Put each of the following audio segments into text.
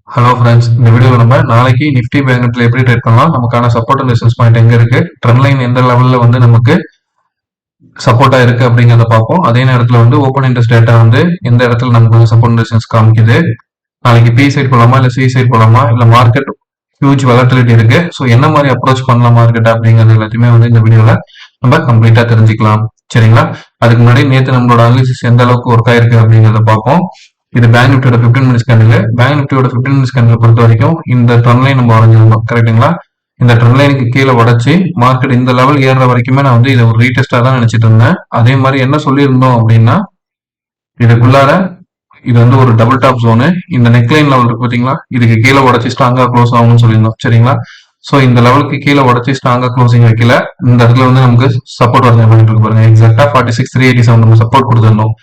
Hello friends, இந்த வீடியோவில் நம்ம நாளைக்கு நிஃப்டி பேங்க் நிஃப்டில எப்படி ட்ரேட் பண்ணலாம், நமக்கான சப்போர்ட் அண்ட் ரெசிஸ்டன்ஸ் பாயிண்ட் எங்க இருக்கு, ட்ரெண்ட் லைன் எந்த லெவல்ல வந்து நமக்கு சப்போர்ட்டா இருக்கு அப்படிங்கிறத பார்ப்போம். அதே நேரத்தில் வந்து ஓப்பன் இன்ட்ரெஸ்ட் டேட்டா வந்து எந்த இடத்துல நமக்கு வந்து சப்போர்ட் அண்ட் ரெசிஸ்டன்ஸ் காமிக்குது, நாளைக்கு பி சைட் போலாமா இல்ல சி சைட் போலாமா, இல்ல மார்க்கெட் ஹியூஜ் வெலட்டிலிட்டி இருக்கு, ஸோ என்ன மாதிரி அப்ரோச் பண்ணலாம் மார்க்கெட் அப்படிங்கிறது எல்லாத்தையுமே வந்து இந்த வீடியோல நம்ம கம்ப்ளீட்டா தெரிஞ்சுக்கலாம். சரிங்களா? அதுக்கு முன்னாடி நேற்று நம்மளோட அனாலிசிஸ் எந்த அளவுக்கு ஒர்க் ஆயிருக்கு அப்படிங்கிறத பார்ப்போம். இது பேங்க் நிஃப்டியோட 15 மினிட்ஸ் கேண்டில். பேங்க் நிஃப்டியோட 15 மினிட்ஸ் கேண்டில் பொறுத்த வரைக்கும் இந்த ட்ரெண்ட் லைன் நம்ம வரைஞ்சிருந்தோம், கரெக்ட்டுங்களா? இந்த ட்ரெண்ட் லைனுக்கு கீழே உடைச்சு மார்க்கெட் இந்த லெவல் ஏறுற வரைக்குமே நான் வந்து இதை ஒரு ரீடெஸ்டா தான் நினைச்சிட்டு இருந்தேன். அதே மாதிரி என்ன சொல்லியிருந்தோம் அப்படின்னா, இதுக்குள்ளார இது வந்து ஒரு டபுள் டாப் ஜோனு. இந்த நெக்லைன் லெவல் இருக்கு பாத்தீங்களா, இதுக்கு கீழே உடச்சி ஸ்ட்ராங்கா க்ளோஸ் ஆகும்னு சொல்லியிருந்தோம். சரிங்களா? சோ இந்த லெவலுக்கு கீழே உடச்சி ஸ்ட்ராங்கா க்ளோசிங் வைக்கல. இந்த இடத்துல வந்து நமக்கு சப்போர்ட் வரைஞ்சு பண்ணிட்டு இருக்கு பாருங்க. எக்ஸாக்டா 46,387 நம்ம சப்போர்ட் கொடுத்துருந்தோம்.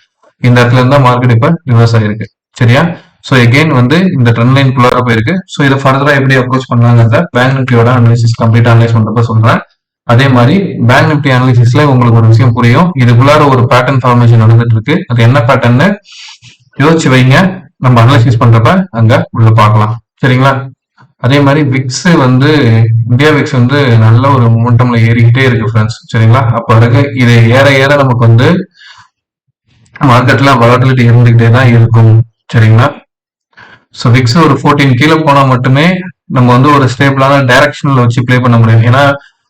இந்த இடத்துல இருந்தா மார்க்கெட் இப்ப ரிவர்ஸ் ஆயிருக்கு. சரியா? சோ எகெயின் வந்து இந்த ட்ரெண்ட் லைன் குள்ளார போயிருக்கு. சோ இதை ஃபர்தரா எப்படி அப்ரோச் பண்ணலாங்கிறத பேங்க் நிஃப்டியோட அனாலிசிஸ் கம்ப்ளீட் அனலைஸ் பண்றப்ப சொல்றேன். அதே மாதிரி பேங்க் நிஃப்டி அனாலிசிஸ்ல உங்களுக்கு ஒரு விஷயம் புரியும். இதுக்குள்ளார ஒரு பேட்டர்ன் ஃபார்மேஷன் நடந்துட்டு இருக்கு. அது என்ன பேட்டர்ன்னு யோசிச்சு வைங்க. நம்ம அனலைசிஸ் பண்றப்ப அங்க உள்ள பார்க்கலாம். சரிங்களா? அதே மாதிரி விக்ஸ் வந்து இந்தியா விக்ஸ் வந்து நல்ல ஒரு மொமெண்டம்ல ஏறிக்கிட்டே இருக்கு ஃப்ரெண்ட்ஸ். சரிங்களா? அப்ப இருக்கு இது ஏற ஏற நமக்கு வந்து மார்க்கெட்ல வாலட்டிலிட்டி இருந்துகிட்டே தான் இருக்கும். சரிங்களா? ஸோ விக்ஸ் ஒரு 14 கீழே போனா மட்டுமே நம்ம வந்து ஒரு ஸ்டேபிளான டைரக்ஷன்ல வச்சு ப்ளே பண்ண முடியும். ஏன்னா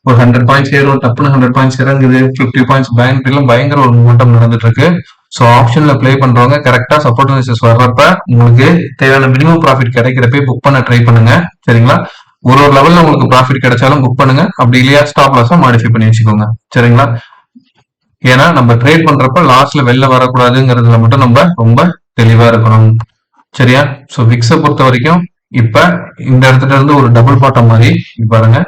ஒரு 100 பாயிண்ட்ஸ் ஏறும், டப்புனு 100 பாயிண்ட்ஸ் இறங்குது, 50 பாயிண்ட்ஸ் பேங்க் எல்லாம் பயங்கர ஒரு மூமெண்டம் நடந்துட்டு இருக்கு. ஸோ ஆப்ஷன்ல ப்ளே பண்றவங்க கரெக்டா சப்போர்ட் அனாலிசிஸ் வர்றப்ப உங்களுக்கு தேவையான மினிமம் ப்ராஃபிட் கிடைக்கிறப்ப புக் பண்ண ட்ரை பண்ணுங்க. சரிங்களா? ஒரு லெவல்ல உங்களுக்கு ப்ராஃபிட் கிடைச்சாலும் புக் பண்ணுங்க. அப்படி இல்லையா ஸ்டாப் லாஸா மாடிஃபை பண்ணி வச்சுக்கோங்க. சரிங்களா? ஏன்னா நம்ம ட்ரேட் பண்றப்ப லாஸ்ட்ல வெளில வரக்கூடாதுங்கிறதுல மட்டும் நம்ம ரொம்ப தெளிவா இருக்கணும். சரியா? சோ விக்ஸ பொறுத்த வரைக்கும் இப்ப இந்த இடத்துல இருந்து ஒரு டபுள் பாட்டம் மாதிரி பாருங்க,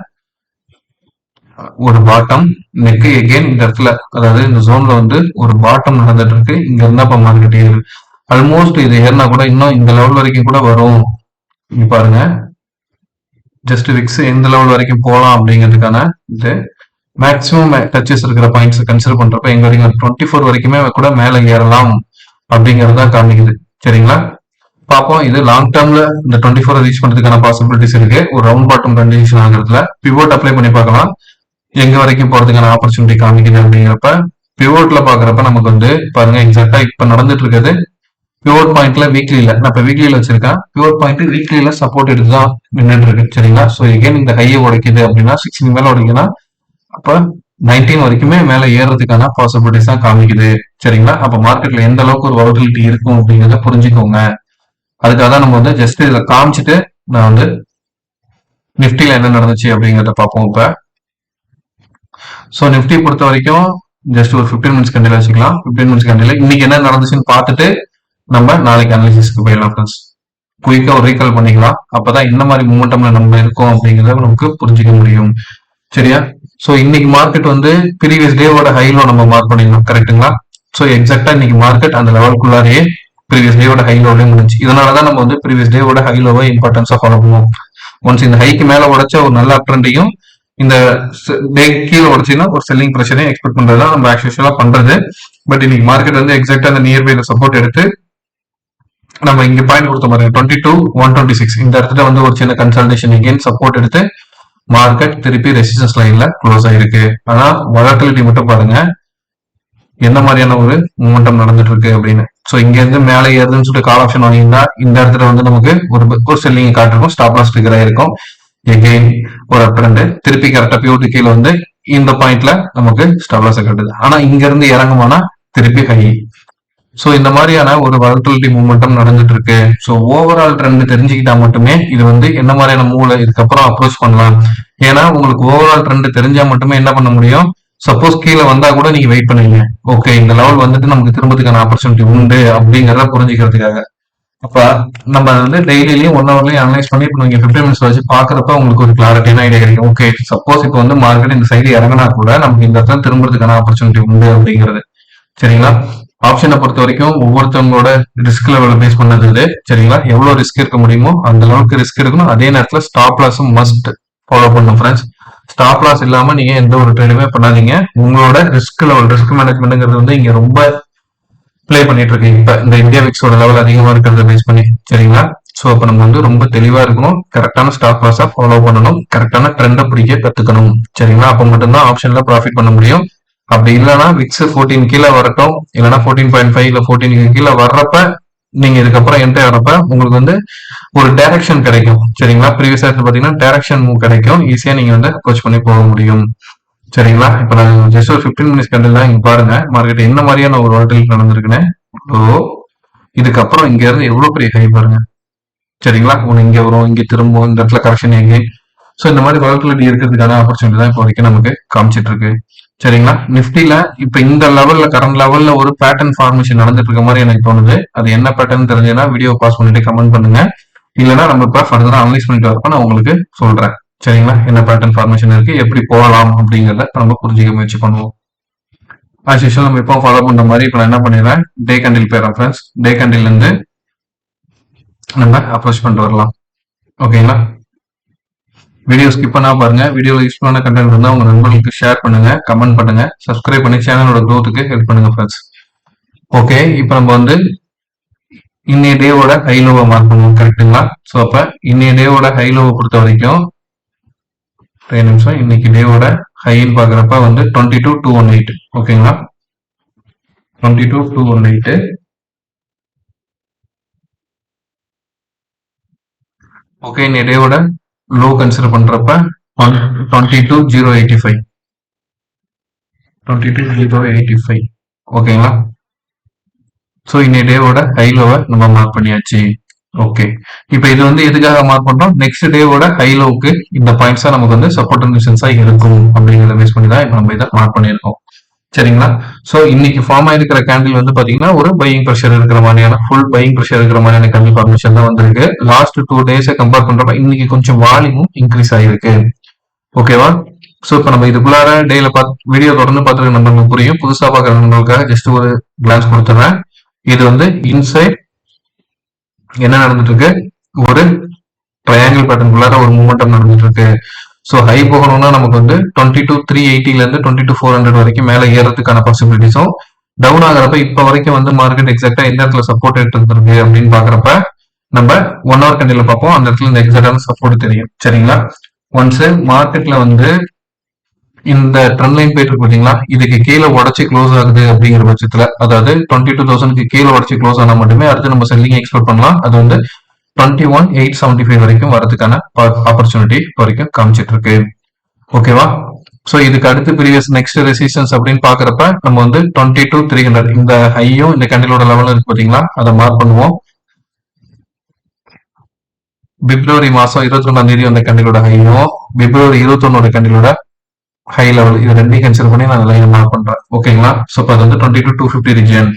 ஒரு பாட்டம் நெக் எகெயின் இந்த இடத்துல, அதாவது இந்த ஜோன்ல வந்து ஒரு பாட்டம் நடந்துட்டு இருக்கு. இங்க இருந்தா இப்ப மார்க்கெட் ஏறு ஆல்மோஸ்ட் இது ஏறினா கூட இன்னும் இந்த லெவல் வரைக்கும் கூட வரும். இங்க பாருங்க, ஜஸ்ட் விக்ஸ் எந்த லெவல் வரைக்கும் போகலாம் அப்படிங்கிறதுக்கான இது மேக்ஸிமம் டச்சஸ் இருக்கிற பாயிண்ட்ஸ் கன்சிடர் பண்றப்ப எங்க வரைக்கும் 24 வரைக்குமே கூட மேல ஏறலாம் அப்படிங்கறத காமிக்குது. சரிங்களா? பார்ப்போம். இது லாங் டேர்ம்ல இந்த 24 ரீச் பண்றதுக்கான பாசிபிலிட்டிஸ் இருக்கு. ஒரு ரவுண்ட் பாட்டம் கண்டிஷன் ஆகிறதுல பிவோட் அப்ளை பண்ணி பார்க்கலாம், எங்க வரைக்கும் போறதுக்கான ஆப்பர்ச்சுனிட்டி காமிக்குது அப்படிங்கிறப்ப. பிவோட்ல பாக்குறப்ப நமக்கு வந்து பாருங்க, எக்ஸாக்டா இப்ப நடந்துட்டு இருக்குது பிவோட் பாயிண்ட்ல வீக்லில, நான் இப்ப வீக்லில வச்சிருக்கேன். பிவோட் பாயிண்ட் வீக்லில சப்போர்ட் எடுத்துதான் நின்றுட்டு இருக்கு. சரிங்களா? சோ எகைன் இந்த ஹையை உடைக்குது அப்படின்னா 16 மேல உடைக்குன்னா அப்ப 19 வரைக்குமே மேல ஏறதுக்கான பாசிபிலிட்டிஸ் தான் காமிக்குது. சரிங்களா? அப்ப மார்க்கெட்ல எந்த அளவுக்கு ஒரு வாலட்டிலிட்டி இருக்கும் அப்படிங்கறத புரிஞ்சுக்கோங்க. அதுக்காக தான் நம்ம வந்து ஜஸ்ட் இதை காமிச்சிட்டு நான் வந்து நிஃப்டில என்ன நடந்துச்சு அப்படிங்கிறத பார்ப்போம் இப்ப. ஸோ நிஃப்டி பொறுத்த வரைக்கும் ஜஸ்ட் ஒரு 15 மினிட்ஸ் கண்டில வச்சுக்கலாம். 15 மினிட்ஸ் கண்டில இன்னைக்கு என்ன நடந்துச்சுன்னு பார்த்துட்டு நம்ம நாளைக்கு அனாலிசிஸ்க்கு போயிடலாம் ஃப்ரெண்ட்ஸ். குயிக்கா ஒரு ரீகால் பண்ணிக்கலாம். அப்பதான் என்ன மாதிரி மூமெண்டம்ல நம்ம இருக்கோம் அப்படிங்கறத நமக்கு புரிஞ்சுக்க முடியும். சரியா? ஸோ இன்னைக்கு மார்க்கெட் வந்து ப்ரீவியஸ் டேவோட ஹைலோ நம்ம மார்க் பண்ணிடணும், கரெக்டுங்களா? ஸோ எக்ஸாக்டா இன்னைக்கு மார்க்கெட் அந்த லெவலுக்குள்ளாரையே ப்ரீவியஸ் டேவோட ஹைலோவே முடிஞ்சு. இதனாலதான் நம்ம வந்து ப்ரீவியஸ் டேவோட ஹைலோவை இம்பார்ட்டன்ஸா ஃபாலோ பண்ணுவோம். ஒன்ஸ் இந்த ஹைக்கு மேல உடைச்ச ஒரு நல்ல அப்ட்ரெண்டையும் இந்த டே கீழே உடைச்சுன்னா ஒரு செல்லிங் ப்ரெஷரையும் எக்ஸ்பெக்ட் பண்றதுதான் நம்ம ஆக்சுவலா பண்றது. பட் இன்னைக்கு மார்க்கெட் வந்து எக்ஸாக்டா அந்த நியர்பைல சப்போர்ட் எடுத்து நம்ம இங்க பாயிண்ட் கொடுத்த மாதிரி 22,126 இந்த இடத்துல வந்து ஒரு சின்ன கன்சல்டேஷன் எகெயின் சப்போர்ட் எடுத்து மார்க்கெட் திருப்பி ரெசிஸ்டன்ஸ் லைன்ல க்ளோஸ் ஆயிருக்கு. ஆனா வாலட்டிலிட்டி மட்டும் பாருங்க எந்த மாதிரியான ஒரு மூமெண்டம் நடந்துட்டு இருக்கு அப்படின்னு. சோ இங்க இருந்து மேலே ஏறுதுன்னு சொல்லிட்டு கால் ஆப்ஷன் வாங்கியிருந்தா இந்த இடத்துல வந்து நமக்கு ஒரு செல்லிங் காட்டிருக்கும், ஸ்டாப் லாஸ் ட்ரிகர் ஆயிருக்கும். எகெயின் ஒரு அப்ட்ரெண்ட் திருப்பி கரெக்டா பியூட்டி கீழே வந்து இந்த பாயிண்ட்ல நமக்கு ஸ்டாப் லாஸ் கட்டுது. ஆனா இங்க இருந்து இறங்குமானா திருப்பி ஹை. சோ இந்த மாதிரியான ஒரு வாலட்டிலிட்டி மூவ்மெண்டம் நடந்துட்டு இருக்கு. சோ ஓவரால் ட்ரெண்ட் தெரிஞ்சுக்கிட்டா மட்டுமே இது வந்து என்ன மாதிரியான மூவ்ல இதுக்கப்புறம் அப்ரோச் பண்ணலாம். ஏன்னா உங்களுக்கு ஓவரால் ட்ரெண்ட் தெரிஞ்சா மட்டுமே என்ன பண்ண முடியும், சப்போஸ் கீழே வந்தா கூட நீங்க வெயிட் பண்ணுவீங்க, ஓகே இந்த லெவல் வந்துட்டு நமக்கு திரும்பதுக்கான ஆப்பர்ச்சுனிட்டி உண்டு அப்படிங்கறத புரிஞ்சுக்கிறதுக்காக. அப்ப நம்ம வந்து டெய்லியும் 1 ஹவர்லயும் அனலைஸ் பண்ணி இப்போ நீங்க 15 மினிட்ஸ் வச்சு பாக்குறப்ப உங்களுக்கு ஒரு கிளாரிட்டியான ஐடியா கிடைக்கும். ஓகே சப்போஸ் இப்போ வந்து மார்க்கெட் இந்த சைடு இறங்கினா கூட நமக்கு இந்த இடத்துல திரும்புறதுக்கான ஆப்பர்ச்சுனிட்டி உண்டு அப்படிங்கிறது. சரிங்களா? ஆப்ஷனை பொறுத்த வரைக்கும் ஒவ்வொருத்தவங்களோட ரிஸ்க் லெவல் பேஸ் பண்ணது இது. சரிங்களா? எவ்வளவு ரிஸ்க் இருக்க முடியுமோ அந்த அளவுக்கு ரிஸ்க் இருக்கணும். அதே நேரத்துல ஸ்டாப் லாஸும் மஸ்ட் ஃபாலோ பண்ணும் ஃப்ரெண்ட்ஸ். ஸ்டாப் லாஸ் இல்லாம நீங்க எந்த ஒரு ட்ரேடுமே பண்ணாதீங்க. உங்களோட ரிஸ்க் லெவல், ரிஸ்க் மேனேஜ்மெண்ட்ங்கிறது வந்து இங்க ரொம்ப ப்ளே பண்ணிட்டு இருக்கு இப்ப இந்த இந்தியா விக்ஸோட லெவல் அதிகமா இருக்கிறத பேஸ் பண்ணி. சரிங்களா? ஸோ அப்ப நம்ம வந்து ரொம்ப தெளிவா இருக்கணும், கரெக்டான ஸ்டாப் லாஸை ஃபாலோ பண்ணணும், கரெக்டான ட்ரெண்டை பிடிக்க கத்துக்கணும். சரிங்களா? அப்ப மட்டும்தான் ஆப்ஷன்ல ப்ராஃபிட் பண்ண முடியும். அப்படி இல்லைன்னா விக்ஸ் 14 கீழே வரட்டும், இல்லைன்னா 14.5 இல்ல 14 கீழே வர்றப்ப நீங்க இதுக்கப்புறம் என்ட்ரி ஆகிறப்ப உங்களுக்கு வந்து ஒரு டைரக்ஷன் கிடைக்கும். சரிங்களா? ப்ரீவியஸா எடுத்து பாத்தீங்கன்னா டைரக்ஷன் கிடைக்கும், ஈஸியா நீங்க வந்து அப்ரோச் பண்ணி போக முடியும். சரிங்களா? இப்ப நான் ஜஸ்ட் ஒரு 15 மினிட்ஸ் கண்டில் இங்க பாருங்க மார்க்கெட் என்ன மாதிரியான ஒரு வால்டிலிட்டி நடந்திருக்குன்னு. இதுக்கப்புறம் இங்க இருந்து எவ்வளவு பெரிய ஹை பாருங்க. சரிங்களா? ஒன்று இங்க வரும், இங்க திரும்பவும், இந்த இடத்துல கரெக்ஷன் எங்கே. ஸோ இந்த மாதிரி வாலட்டிலிட்டி இருக்கிறதுக்கான ஆப்பர்ச்சுனிட்டி தான் இப்போ வரைக்கும் நமக்கு காமிச்சிட்டு இருக்கு. சரிங்களா? நிஃப்டில இப்ப இந்த லெவல்ல கரண்ட் லெவல்ல ஒரு பேட்டர்ன் ஃபார்மேஷன் நடந்துட்டு இருக்க மாதிரி எனக்கு தோணுது. அது என்ன பேட்டர்ன் தெரிஞ்சதுன்னா வீடியோ பாஸ் பண்ணிட்டு கமெண்ட் பண்ணுங்க. இல்லைன்னா நம்ம இப்ப ஃபர்தரா அனலைஸ் பண்ணிட்டு வரப்ப நான் உங்களுக்கு சொல்றேன். சரிங்களா? என்ன பேட்டர்ன் ஃபார்மேஷன் இருக்கு, எப்படி போகலாம் அப்படிங்கிறத நம்ம புரிஞ்சுக்க முயற்சி பண்ணுவோம். ஆஸ் யூஷுவல் நம்ம இப்போ ஃபாலோ பண்ற மாதிரி இப்போ நான் என்ன பண்ணிடுறேன், டே கேண்டில் போயிடுறேன் ஃப்ரெண்ட்ஸ். டே கேண்டில் இருந்து நம்ம அப்ரோச் பண்ணிட்டு வரலாம். ஓகேங்களா? வீடியோ ஸ்கிப் பண்ணா பாருங்க. வீடியோல யூஸ்ஃபுல்லான கண்டென்ட் இருந்தா உங்க நண்பர்களுக்கு ஷேர் பண்ணுங்க, கமெண்ட் பண்ணுங்க, சப்ஸ்கிரைப் பண்ணி சேனலோட க்ரோத்துக்கு ஹெல்ப் பண்ணுங்க ஃப்ரெண்ட்ஸ். ஓகே, இப்போ நம்ம வந்து இன்னைய டேவோட ஹை லோவை மார்க் பண்ணுவோம். கரெக்டுங்களா? ஸோ அப்ப இன்னைய டேவோட ஹை லோவை பொறுத்த வரைக்கும் நிமிஷம், இன்னைக்கு டேவோட ஹைன்னு பாக்குறப்ப வந்து 22,218. ஓகேங்களா? 22,218. ஓகே, இன்னைய டேவோட லோ கன்சிடர் பண்றப்ப 22,085. 22,085. ஓகேங்களா? ஸோ இன்னைய டேவோட ஹை லோவை நம்ம மார்க் பண்ணியாச்சு. ஓகே, இப்போ இது வந்து எதுக்காக மார்க் பண்றோம், நெக்ஸ்ட் டேவோட ஹை லோவுக்கு இந்த பாயிண்ட்ஸா நமக்கு வந்து சப்போர்ட் ரெசிஸ்டன்ஸா இருக்கும் அப்படிங்கிறத பேஸ் பண்ணி தான் இப்போ நம்ம இதை மார்க் பண்ணியிருக்கோம். சரிங்களா? ஸோ இன்னைக்கு ஃபார்ம் ஆயிருக்கிற கேண்டில் வந்து பாத்தீங்கன்னா ஒரு பையிங் ப்ரெஷர் இருக்கிற மாதிரியான, ஃபுல் பையிங் ப்ரெஷர் இருக்கிற மாதிரியான கேண்டில் ஃபார்மேஷன் தான் வந்திருக்கு. லாஸ்ட் 2 டேஸை கம்பேர் பண்றப்ப இன்னைக்கு கொஞ்சம் வால்யூமும் இன்க்ரீஸ் ஆயிருக்கு. ஓகேவா? ஸோ இப்போ நம்ம இதுக்குள்ளார டேல வீடியோ தொடர்ந்து பார்த்துருக்க நம்பருக்கு புரியும். புதுசா பார்க்குற நம்பர்களுக்காக ஜஸ்ட் ஒரு கிளான்ஸ் கொடுத்துறேன். இது வந்து இன்சைட் என்ன நடந்துட்டு இருக்கு, ஒரு ட்ரையாங்கிள் பேட்டர்னுக்குள்ளார ஒரு மூமெண்டம் நடந்துட்டு இருக்கு. ஸோ ஹை போகணும்னா நமக்கு வந்து 22,380 இருந்து 22,400 வரைக்கும் மேல ஏறதுக்கான பாசிபிலிட்டிஸும், டவுன் ஆகிறப்ப இப்ப வரைக்கும் வந்து மார்க்கெட் எக்ஸாக்டா எந்த இடத்துல சப்போர்ட் எடுத்துருக்கு அப்படின்னு பாக்குறப்ப நம்ம 1 ஹவர் கண்டில பார்ப்போம். அந்த இடத்துல இந்த எக்ஸாக்டான சப்போர்ட் தெரியும். சரிங்களா? ஒன்ஸ் மார்க்கெட்ல வந்து இந்த ட்ரெண்ட் லைன் போயிட்டு இருக்கு பாத்தீங்களா, இதுக்கு கீழே உடச்சி க்ளோஸ் ஆகுது அப்படிங்கிற பட்சத்துல, அதாவது 22,000 கீழே உடச்சி க்ளோஸ் ஆனா மட்டுமே அடுத்து நம்ம செல்லிங் எக்ஸ்பெக்ட் பண்ணலாம். அது வந்து 21,875 வரைக்கும் வரதுக்கான ஆப்பர்ச்சுனிட்டி வரைக்கும் காமிச்சிட்டு இருக்கு. ஓகேவா? சோ இதுக்கு அடுத்து ப்ரீவியஸ் நெக்ஸ்ட் ரெசிஸ்டன்ஸ் அப்படின்னு பாக்குறப்ப நம்ம வந்து 22,300 இந்த ஹையும் இந்த கேண்டிலோட லெவலும் இருக்கு பாத்தீங்களா, அதை மார்க் பண்ணுவோம். பிப்ரவரி மாசம் 22ஆம் தேதி அந்த கேண்டிலோட ஹையும் பிப்ரவரி 21ஓட கேண்டிலோட ஹை லெவல், இது ரெண்டையும் கன்சிடர் பண்ணி நான் லைன் மார்க் பண்றேன். ஓகேங்களா? சோ இப்போ அது வந்து 22,250 ரீஜியன்.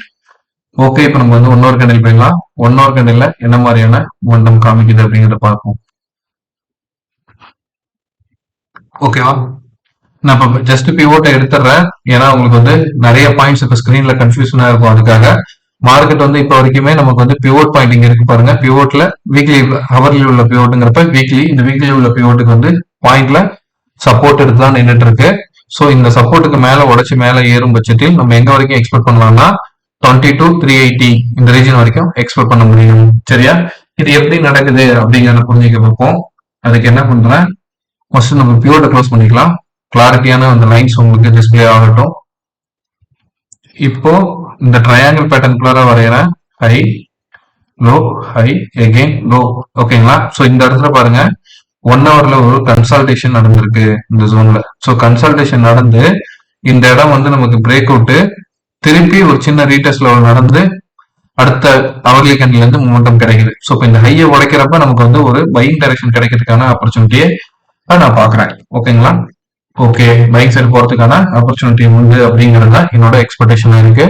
ஓகே, இப்போ நம்ம வந்து 1 ஹவர் கேண்டில் போயிடலாம். 1 ஹவர் கேண்டில்ல என்ன மாதிரியான மொமெண்டம் காமிக்குது அப்படிங்கிறத பார்ப்போம். ஓகேவா? நான் இப்போ ஜஸ்ட் பிவோட்டை எடுத்துறேன், ஏன்னா உங்களுக்கு வந்து நிறைய பாயிண்ட்ஸ் இப்போ ஸ்கிரீன்ல கன்ஃபியூஷனா இருக்கும். அதுக்காக மார்க்கெட் வந்து இப்போ வரைக்குமே நமக்கு வந்து பிவோட் பாயிண்ட் இங்க இருக்கு பாருங்க. பிவோட்ல வீக்லி ஹவர்லி உள்ள பிவோட்டுங்கிறப்ப வீக்லி, இந்த வீக்லி உள்ள பிவோட்டுக்கு வந்து பாயிண்ட்ல சப்போர்ட் எடுத்து தான் நின்றுட்டு இருக்கு. ஸோ இந்த சப்போர்ட்டுக்கு மேல உடைச்சு மேல ஏறும் பட்சத்தில் நம்ம எங்க வரைக்கும் எக்ஸ்பெக்ட் பண்ணலாம்னா 22,380 இந்த ரீஜன் வரைக்கும் எக்ஸ்பெக்ட் பண்ண முடியும். சரியா? இது எப்படி நடக்குது அப்படிங்கிறத புரிஞ்சுக்க பார்ப்போம். அதுக்கு என்ன பண்றேன், ஃபர்ஸ்ட் நம்ம பிவோட்டை க்ளோஸ் பண்ணிக்கலாம். கிளாரிட்டியான அந்த லைன்ஸ் உங்களுக்கு டிஸ்பிளே ஆகட்டும். இப்போ இந்த ட்ரையாங்கிள் பேட்டர்னுக்குள்ளார வரைகிறேன். High low high again low. ஓகேங்களா? ஸோ இந்த இடத்துல பாருங்க 1 ஹவர்ல ஒரு கன்சல்டேஷன் நடந்திருக்கு இந்த ஜோன்ல. ஸோ கன்சல்டேஷன் நடந்து இந்த இடம் வந்து நமக்கு பிரேக் அவுட், திருப்பி ஒரு சின்ன ரீடெஸ்ட் லெவல் நடந்து அடுத்த அவர்லி கேண்டில் இருந்து மூமெண்டம் கிடைக்குது. ஸோ இப்போ இந்த ஹையை உடைக்கிறப்ப நமக்கு வந்து ஒரு பையிங் டைரக்ஷன் கிடைக்கிறதுக்கான ஆப்பர்ச்சுனிட்டியை நான் பாக்குறேன். ஓகேங்களா? ஓகே, பைக் சைடு போறதுக்கான ஆப்பர்ச்சுனிட்டி உண்டு அப்படிங்கிறது தான் என்னோட எக்ஸ்பெக்டேஷன் இருக்கு.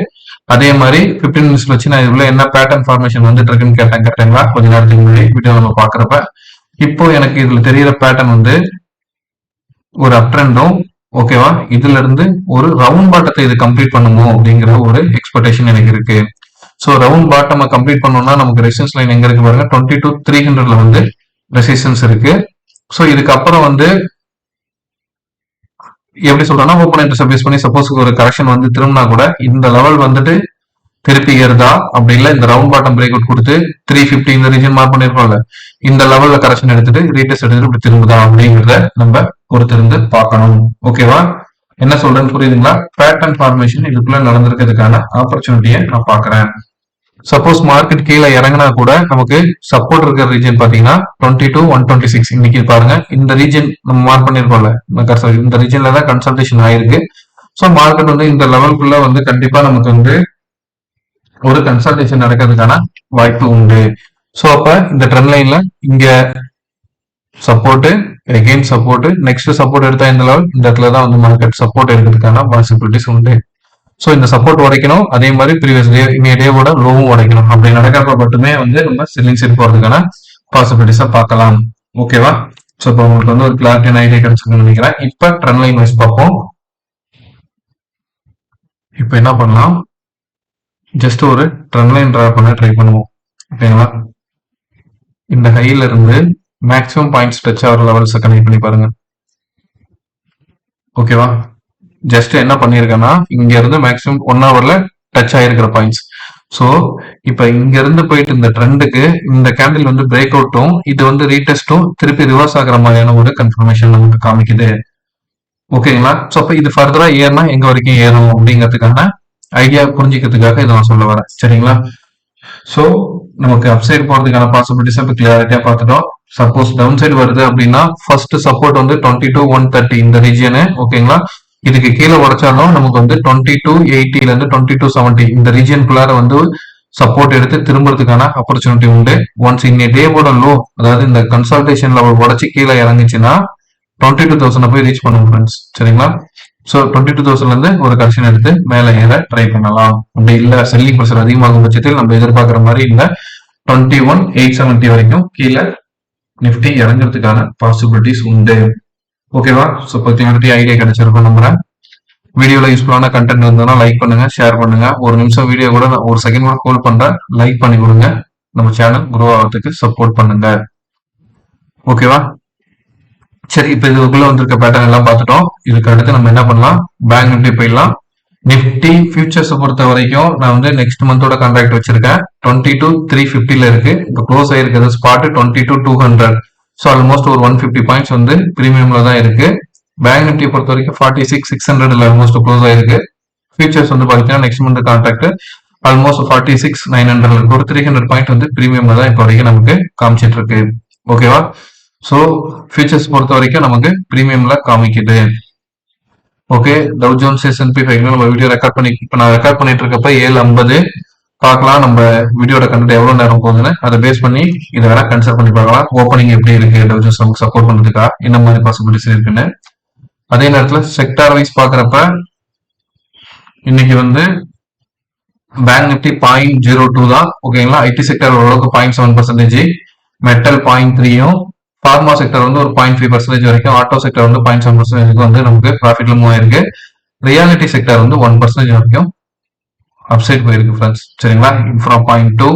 அதே மாதிரி 15 மினிட்ஸ் வச்சு நான் இதுல என்ன பேட்டர்ன் ஃபார்மேஷன் வந்துட்டு இருக்குன்னு கேட்டேங்களா கொஞ்ச நேரத்துக்கு முன்னாடி வீடியோ நம்ம பாக்குறப்ப. இப்போ எனக்கு இதுல தெரியற பேட்டர்ன் வந்து ஒரு அப் ட்ரெண்டும், ஓகேவா, இதுல இருந்து ஒரு ரவுண்ட் பாட்டத்தை இது கம்ப்ளீட் பண்ணுமோ அப்படிங்கிற ஒரு எக்ஸ்பெக்டேஷன் எனக்கு இருக்கு. ஸோ ரவுண்ட் பாட்டம் கம்ப்ளீட் பண்ணோம்னா நமக்கு ரெசிஸ்டன்ஸ் லைன் எங்க இருக்கு பாருங்க, 22,300ல வந்து ரெசிஸ்டன்ஸ் இருக்கு. ஸோ இதுக்கப்புறம் வந்து எப்படி சொல்றேன்னா, ஓப்பன் இன்ட்ரெஸ்ட் பேஸ் பண்ணி சப்போஸ் ஒரு கரெக்ஷன் வந்து திரும்பினா கூட இந்த லெவல் வந்துட்டு திருப்பி ஏறுதா அப்படி இல்ல இந்த ரவுண்ட் பாட்டம் பிரேக் அவுட் கொடுத்து 350 இந்த ரீஜன் மார்க் பண்ணிருக்கோம்ல இந்த லெவல்ல கரெக்ஷன் எடுத்துட்டு ரீடெஸ்ட் எடுத்துட்டு இப்படி திரும்புதா அப்படிங்கிறத நம்ம பொறுத்திருந்து பார்க்கணும். ஓகேவா? என்ன சொல்றேன்னு புரியுதுங்களா? பேட்டர்ன் ஃபார்மேஷன் இதுக்குள்ள நடந்திருக்கிறதுக்கான ஆப்பர்ச்சுனிட்டியை நான் பாக்குறேன். சப்போஸ் மார்க்கெட் கீழே இறங்கினா கூட நமக்கு சப்போர்ட் இருக்கிற ரீஜன் பாத்தீங்கன்னா 22,126 இன்னைக்கு பாருங்க இந்த ரீஜன் நம்ம மார்க் பண்ணிருக்கோம்ல இந்த ரீஜன்ல தான் கன்சல்டேஷன் ஆயிருக்கு. ஸோ மார்க்கெட் வந்து இந்த லெவலுக்குள்ள வந்து கண்டிப்பா நமக்கு வந்து ஒரு கன்சல்டேஷன் நடக்கிறதுக்கான வாய்ப்பு உண்டு. ஸோ அப்ப இந்த ட்ரெண்ட் லைன்ல இங்க support again support next support எடுத்தா இந்த லெவல் இந்த இடத்துல தான் வந்து மார்க்கெட் சப்போர்ட் எடுக்கிறதுக்கான பாசிபிலிட்டிஸ் உண்டு. ஸோ இந்த சப்போர்ட் உடைக்கணும் அதே மாதிரி ப்ரீவியஸ் டே இன்னைய டேவோட லோவும் உடைக்கணும் அப்படி நடக்கிறப்ப மட்டுமே வந்து நம்ம செல்லிங் சைடு போறதுக்கான பாசிபிலிட்டிஸை பார்க்கலாம். ஓகேவா? ஸோ இப்போ உங்களுக்கு வந்து ஒரு கிளாரிட்டியான ஐடியா கிடைச்சிருக்குன்னு நினைக்கிறேன். இப்போ ட்ரெண்ட் லைன் வைஸ் பார்ப்போம். இப்போ என்ன பண்ணலாம், ஜஸ்ட் ஒரு ட்ரெண்ட் லைன் டிரா பண்ண ட்ரை பண்ணுவோம். ஓகேங்களா? இந்த ஹைல இருந்து மேக்ஸிமம் பாயிண்ட்ஸ் டச் ஆகிற லெவல்ஸை கனெக்ட் பண்ணி பாருங்க. ஓகேவா? ஜஸ்ட் என்ன பண்ணிருக்கேன்னா இங்க இருந்து மேக்ஸிமம் 1 ஹவர்ல டச் ஆயிருக்கிற பாயிண்ட்ஸ். ஸோ இப்ப இங்க இருந்து போயிட்டு இந்த ட்ரெண்டுக்கு இந்த கேண்டில் வந்து பிரேக் அவுட்டும் இது வந்து ரீடெஸ்டும் திருப்பி ரிவர்ஸ் ஆகிற மாதிரியான ஒரு கன்ஃபர்மேஷன் நமக்கு காமிக்குது. ஓகேங்களா? ஸோ அப்ப இது ஃபர்தரா ஏறினா எங்க வரைக்கும் ஏறும் அப்படிங்கிறதுக்கான ஐடியா புரிஞ்சுக்கிறதுக்காக இதை நான் சொல்ல வரேன். சரிங்களா? ஸோ நமக்கு அப்சைடு போறதுக்கான பாசிபிலிட்டிஸ் இப்போ கிளியரிட்டியா பார்த்துட்டோம். சப்போஸ் டவுன் சைடு வருது அப்படின்னா ஃபர்ஸ்ட் சப்போர்ட் வந்து 22,130 இந்த ரீஜனு. ஓகேங்களா? இதுக்கு கீழே உடைச்சாலும் நமக்கு வந்து 22,80 இருந்து 22,70 இந்த ரீஜனுக்குள்ளார வந்து சப்போர்ட் எடுத்து திரும்புறதுக்கான ஆப்பர்ச்சுனிட்டி உண்டு. ஒன்ஸ் இன்னைய டேவோட லோ அதாவது இந்த கன்சல்டேஷன் லெவல் உடச்சு கீழே இறங்குச்சுன்னா 22,000 போய் ரீச் பண்ணுவோம் ஃப்ரெண்ட்ஸ். சரிங்களா? ஸோ 22,000 இருந்து ஒரு கரெக்ஷன் எடுத்து மேலே ஏற ட்ரை பண்ணலாம். அப்படி இல்லை செல்லிங் ப்ரெஷர் அதிகமாகும் பட்சத்தில் நம்ம எதிர்பார்க்குற மாதிரி இல்லை 21,870 வரைக்கும் கீழே நிஃப்டி இறங்குறதுக்கான பாசிபிலிட்டிஸ் உண்டு. ஓகேவா? ஸோ இப்போ கிளாரிட்டி ஐடியா கிடைச்சிருக்கும் நம்புறேன். வீடியோல யூஸ்ஃபுல்லான கண்டென்ட் இருந்ததுன்னா லைக் பண்ணுங்க, ஷேர் பண்ணுங்க. ஒரு நிமிஷம் வீடியோ கூட ஒரு செகண்ட் கூட ஹோல்ட் பண்றேன், லைக் பண்ணி கொடுங்க. நம்ம சேனல் குரோ ஆகிறதுக்கு சப்போர்ட் பண்ணுங்க. ஓகேவா? சரி, இப்போ இதுக்குள்ள வந்திருக்க பேட்டர்ன் எல்லாம் பார்த்துட்டோம். இதுக்கு அடுத்து நம்ம என்ன பண்ணலாம், பேங்க் நிஃப்டி போயிடலாம். நிஃப்டி ஃபியூச்சர்ஸ் பொறுத்த வரைக்கும் நான் வந்து நெக்ஸ்ட் மந்தோட கான்ட்ராக்ட் வச்சிருக்கேன். 22,350 இருக்கு. இப்போ க்ளோஸ் ஆயிருக்கிறது ஸ்பாட் 22,200. ஸோ ஆல்மோஸ்ட் ஒரு 150 பாயிண்ட்ஸ் வந்து பிரீமியம்ல தான் இருக்கு. பேங்க் நிஃப்டி பொறுத்த வரைக்கும் 46,600 ஆல்மோஸ்ட் க்ளோஸ் ஆயிருக்கு. ஃபியூச்சர்ஸ் வந்து பாத்தீங்கன்னா நெக்ஸ்ட் மந்த் கான்ட்ராக்ட் ஆல்மோஸ்ட் 46,900 இருக்கு. ஒரு 300 பாயிண்ட் வந்து பிரீமியம்ல தான் இப்போ வரைக்கும் நமக்கு காமிச்சிட்டு இருக்கு. ஓகேவா? ஸோ ஃபியூச்சர்ஸ் பொறுத்த வரைக்கும் நமக்கு பிரீமியம்ல காமிக்குது. ஓகே, டவ் ஜோன்ஸ் S&P 500 நம்ம வீடியோ ரெக்கார்ட் பண்ணி இப்போ நான் ரெக்கார்ட் பண்ணிட்டு இருக்கப்ப 7:50 பார்க்கலாம். நம்ம வீடியோட கண்டென்ட் எவ்வளவு நேரம் போகுதுன்னு அதை பேஸ் பண்ணி இதை வேணா கன்சிடர் பண்ணி பார்க்கலாம். ஓப்பனிங் எப்படி இருக்கு, டவ் ஜோன்ஸ் நமக்கு சப்போர்ட் பண்றதுக்கா என்ன மாதிரி பாசிபிலிட்டிஸ் இருக்குன்னு. அதே நேரத்துல செக்டார் வைஸ் பாக்குறப்ப இன்னைக்கு வந்து பேங்க் நிஃப்டி 0.02 தான். ஓகேங்களா? ஐடி செக்டர் ஓரளவுக்கு 0.7%, மெட்டல் 0.3யும், ஃபார்மா செக்டர் வந்து ஒரு 0.5% வரைக்கும், ஆட்டோ செக்டர் வந்து 0.7% வந்து நமக்கு ப்ராஃபிட்ல மூவ் ஆயிருக்கு. ரியாலிட்டி செக்டர் வந்து 1% வரைக்கும் அப்சைட் போயிருக்கு ஃப்ரெண்ட்ஸ். சரிங்களா? இன்ஃப்ரா 0.2,